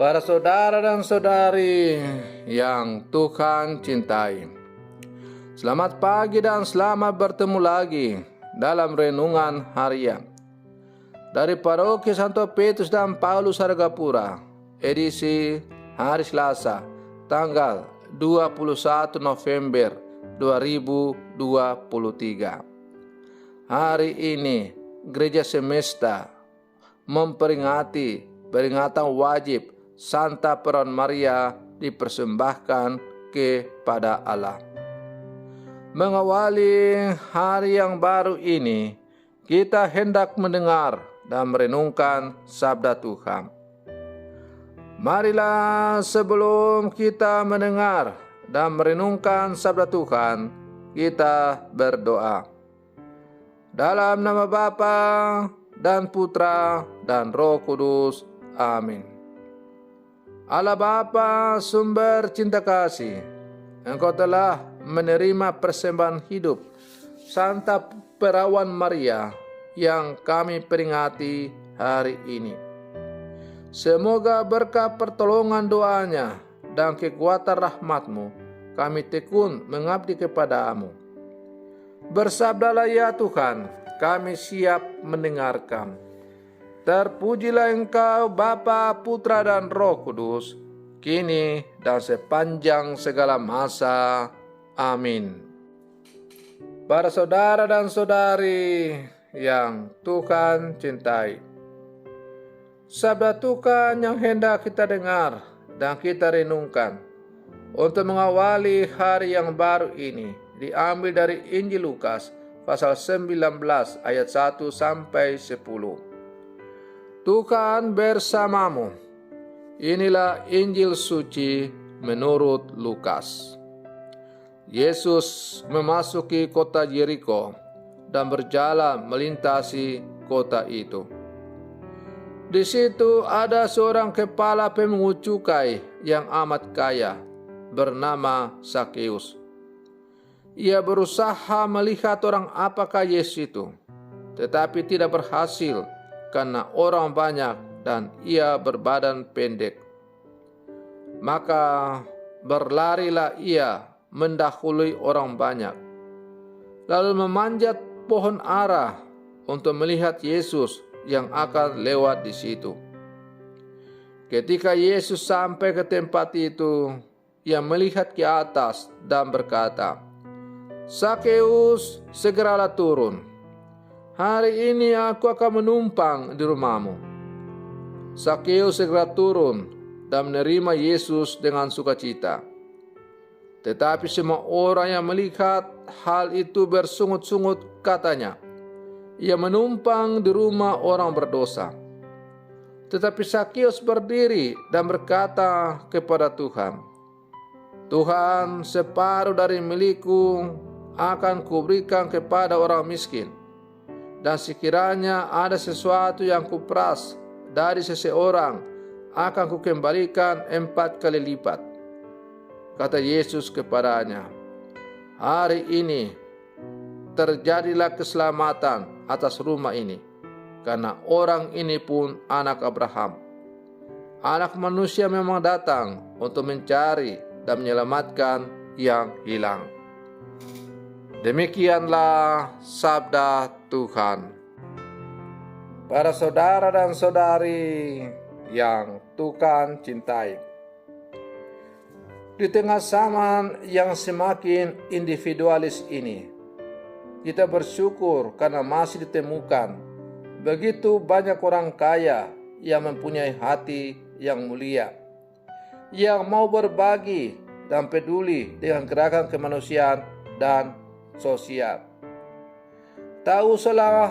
Para saudara dan saudari yang Tuhan cintai, selamat pagi dan selamat bertemu lagi dalam renungan harian dari Paroki Santo Petrus dan Paulus Hargapura, edisi hari Selasa, tanggal 21 November 2023. Hari ini Gereja Semesta memperingati peringatan wajib Santa Peron Maria dipersembahkan kepada Allah. Mengawali hari yang baru ini, kita hendak mendengar dan merenungkan sabda Tuhan. Marilah sebelum kita mendengar dan merenungkan sabda Tuhan, kita berdoa. Dalam nama Bapa dan Putra dan Roh Kudus. Amin. Allah Bapa, sumber cinta kasih, Engkau telah menerima persembahan hidup Santa Perawan Maria yang kami peringati hari ini. Semoga berkat pertolongan doanya dan kekuatan rahmat-Mu, kami tekun mengabdi kepada-Mu. Bersabdalah ya Tuhan, kami siap mendengarkan. Terpujilah Engkau Bapa, Putra dan Roh Kudus, kini dan sepanjang segala masa. Amin. Para saudara dan saudari yang Tuhan cintai, sabda Tuhan yang hendak kita dengar dan kita renungkan untuk mengawali hari yang baru ini diambil dari Injil Lukas pasal 19 ayat 1 sampai 10. Tuhan bersamamu. Inilah Injil suci menurut Lukas. Yesus memasuki kota Yeriko dan berjalan melintasi kota itu. Di situ ada seorang kepala pemungut cukai yang amat kaya bernama Sakeus. Ia berusaha melihat orang apakah Yesus itu, tetapi tidak berhasil karena orang banyak dan ia berbadan pendek. Maka berlarilah ia mendahului orang banyak, lalu memanjat pohon ara untuk melihat Yesus yang akan lewat di situ. Ketika Yesus sampai ke tempat itu, ia melihat ke atas dan berkata, "Sakeus, segeralah turun. Hari ini aku akan menumpang di rumahmu." Sakeus segera turun dan menerima Yesus dengan sukacita. Tetapi semua orang yang melihat hal itu bersungut-sungut katanya, "Ia menumpang di rumah orang berdosa." Tetapi Sakeus berdiri dan berkata kepada Tuhan, "Tuhan, separuh dari milikku akan kuberikan kepada orang miskin. Dan sekiranya ada sesuatu yang kuperas dari seseorang, akan kukembalikan 4 kali lipat." Kata Yesus kepadanya, "Hari ini terjadilah keselamatan atas rumah ini, karena orang ini pun anak Abraham. Anak manusia memang datang untuk mencari dan menyelamatkan yang hilang." Demikianlah sabda Tuhan. Para saudara dan saudari yang Tuhan cintai, di tengah zaman yang semakin individualis ini, kita bersyukur karena masih ditemukan begitu banyak orang kaya yang mempunyai hati yang mulia, yang mau berbagi dan peduli dengan gerakan kemanusiaan dan sosial. Tak usahlah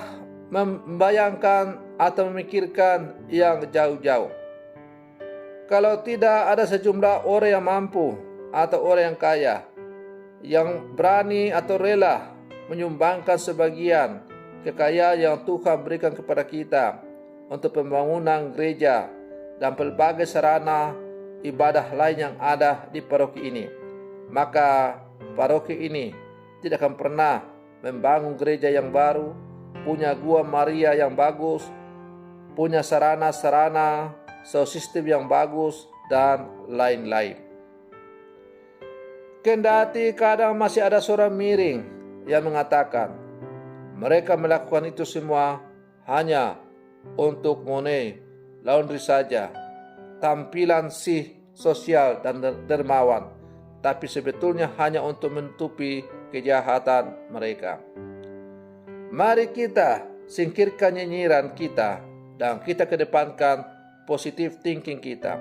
membayangkan atau memikirkan yang jauh-jauh. Kalau tidak ada sejumlah orang yang mampu atau orang yang kaya yang berani atau rela menyumbangkan sebagian kekayaan yang Tuhan berikan kepada kita untuk pembangunan gereja dan pelbagai sarana ibadah lain yang ada di paroki ini, maka paroki ini tidak akan pernah membangun gereja yang baru, punya gua Maria yang bagus, punya sarana-sarana sound system yang bagus, dan lain-lain. Kendati kadang masih ada suara miring yang mengatakan mereka melakukan itu semua hanya untuk money laundry saja, tampilan sosial dan dermawan, tapi sebetulnya hanya untuk menutupi kejahatan mereka. Mari kita singkirkan nyinyiran kita dan kita kedepankan positive thinking kita.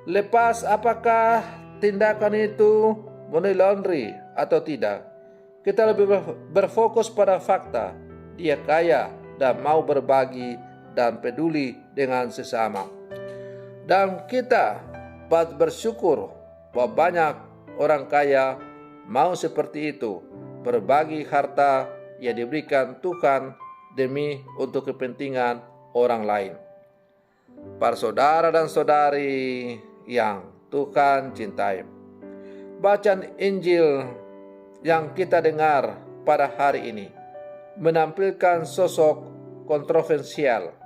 Lepas apakah tindakan itu money laundry atau tidak, kita lebih berfokus pada fakta dia kaya dan mau berbagi dan peduli dengan sesama. Dan kita patut bersyukur bahwa banyak orang kaya mau seperti itu, berbagi harta yang diberikan Tuhan demi untuk kepentingan orang lain. Para saudara dan saudari yang Tuhan cintai, bacaan Injil yang kita dengar pada hari ini menampilkan sosok kontroversial.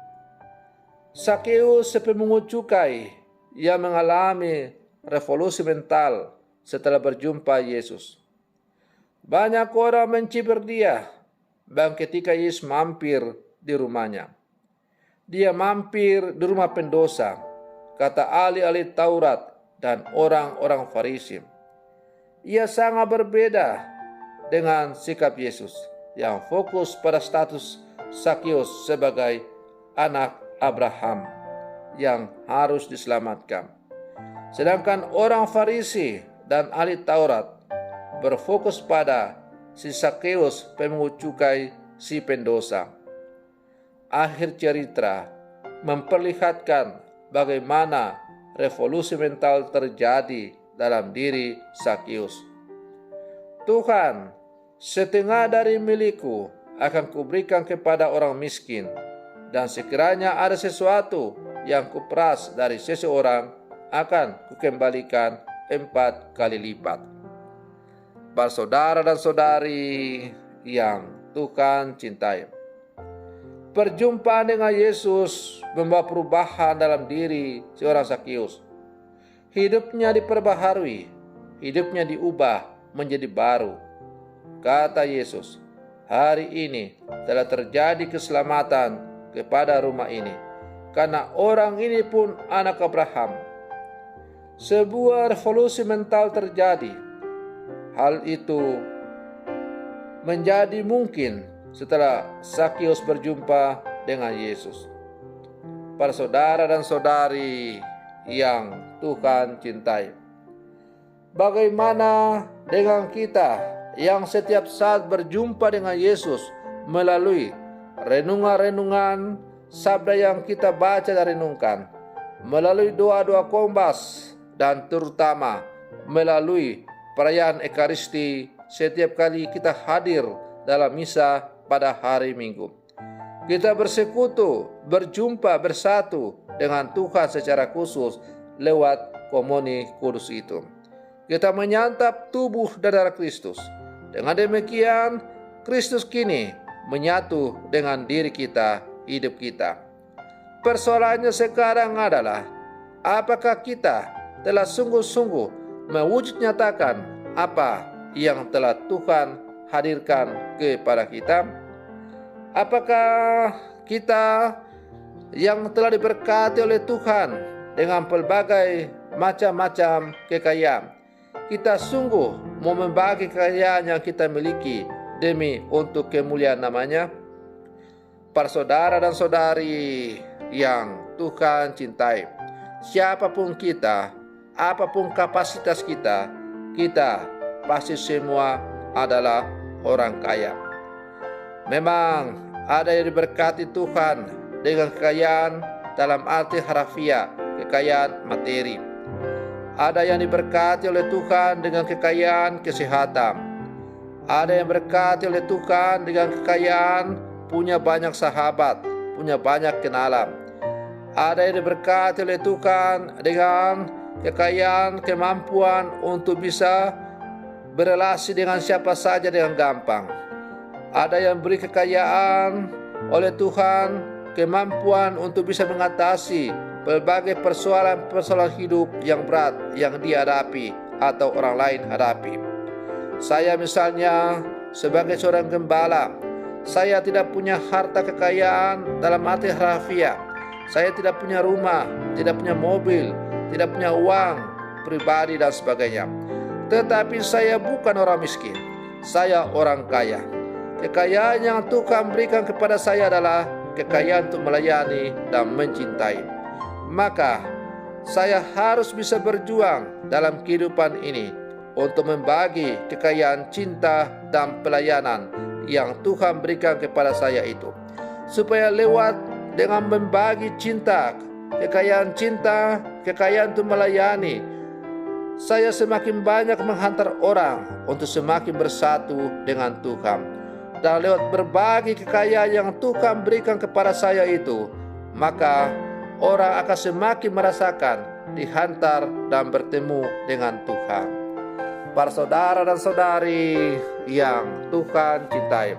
Sakeus, pemungut cukai yang mengalami revolusi mental setelah berjumpa Yesus. Banyak orang mencibir dia, dan ketika Yesus mampir di rumahnya. Dia mampir di rumah pendosa, kata ahli-ahli Taurat dan orang-orang Farisi. Ia sangat berbeda dengan sikap Yesus yang fokus pada status Sakeus sebagai anak Abraham yang harus diselamatkan. Sedangkan orang Farisi dan ahli Taurat berfokus pada si Sakeus pemungut cukai, si pendosa. Akhir cerita memperlihatkan bagaimana revolusi mental terjadi dalam diri Sakeus. Tuhan, setengah dari milikku akan kuberikan kepada orang miskin, dan sekiranya ada sesuatu yang kuperas dari seseorang, akan kukembalikan 4 kali lipat. Para saudara dan saudari yang Tuhan cintai, perjumpaan dengan Yesus membawa perubahan dalam diri seorang Sakeus. Hidupnya diperbaharui, hidupnya diubah menjadi baru. Kata Yesus, hari ini telah terjadi keselamatan kepada rumah ini, karena orang ini pun anak Abraham. Sebuah revolusi mental terjadi. Hal itu menjadi mungkin setelah Sakeus berjumpa dengan Yesus. Para saudara dan saudari yang Tuhan cintai, bagaimana dengan kita yang setiap saat berjumpa dengan Yesus melalui renungan-renungan sabda yang kita baca dan renungkan, melalui doa-doa kombas, dan terutama melalui perayaan Ekaristi setiap kali kita hadir dalam misa pada hari Minggu. Kita bersekutu, berjumpa, bersatu dengan Tuhan secara khusus lewat komuni kudus itu. Kita menyantap tubuh dan darah Kristus. Dengan demikian, Kristus kini menyatu dengan diri kita, hidup kita. Persoalannya sekarang adalah, apakah kita telah sungguh-sungguh mewujud nyatakan apa yang telah Tuhan hadirkan kepada kita? Apakah kita yang telah diberkati oleh Tuhan dengan pelbagai macam-macam kekayaan, kita sungguh mau membagi kekayaan yang kita miliki demi untuk kemuliaan namanya? Para saudara dan saudari yang Tuhan cintai, siapapun kita, apapun kapasitas kita, kita pasti semua adalah orang kaya. Memang ada yang diberkati Tuhan dengan kekayaan dalam arti harafiah, kekayaan materi. Ada yang diberkati oleh Tuhan dengan kekayaan kesehatan. Ada yang diberkati oleh Tuhan dengan kekayaan punya banyak sahabat, punya banyak kenalan. Ada yang diberkati oleh Tuhan dengan kekayaan, kemampuan untuk bisa berelasi dengan siapa saja dengan gampang. Ada yang beri kekayaan oleh Tuhan, kemampuan untuk bisa mengatasi berbagai persoalan-persoalan hidup yang berat yang dia hadapi atau orang lain hadapi. Saya misalnya sebagai seorang gembala, saya tidak punya harta kekayaan dalam arti harfiah. Saya tidak punya rumah, tidak punya mobil, tidak punya uang pribadi dan sebagainya. Tetapi saya bukan orang miskin, saya orang kaya. Kekayaan yang Tuhan berikan kepada saya adalah kekayaan untuk melayani dan mencintai. Maka saya harus bisa berjuang dalam kehidupan ini untuk membagi kekayaan cinta dan pelayanan yang Tuhan berikan kepada saya itu, supaya lewat dengan membagi cinta, kekayaan untuk melayani, saya semakin banyak menghantar orang untuk semakin bersatu dengan Tuhan. Dan lewat berbagi kekayaan yang Tuhan berikan kepada saya itu, maka orang akan semakin merasakan dihantar dan bertemu dengan Tuhan. Para saudara dan saudari yang Tuhan cintai,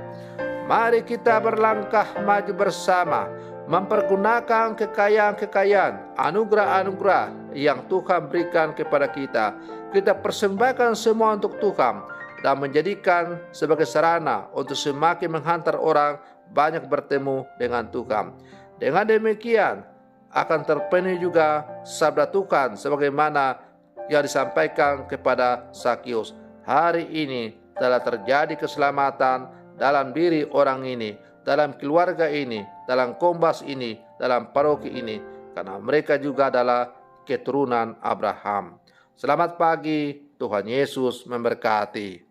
mari kita berlangkah maju bersama, mempergunakan kekayaan-kekayaan, anugerah-anugerah yang Tuhan berikan kepada kita. Kita persembahkan semua untuk Tuhan dan menjadikan sebagai sarana untuk semakin menghantar orang banyak bertemu dengan Tuhan. Dengan demikian akan terpenuhi juga sabda Tuhan sebagaimana yang disampaikan kepada Zakius. Hari ini telah terjadi keselamatan dalam diri orang ini, dalam keluarga ini, dalam kombas ini, dalam paroki ini, karena mereka juga adalah keturunan Abraham. Selamat pagi, Tuhan Yesus memberkati.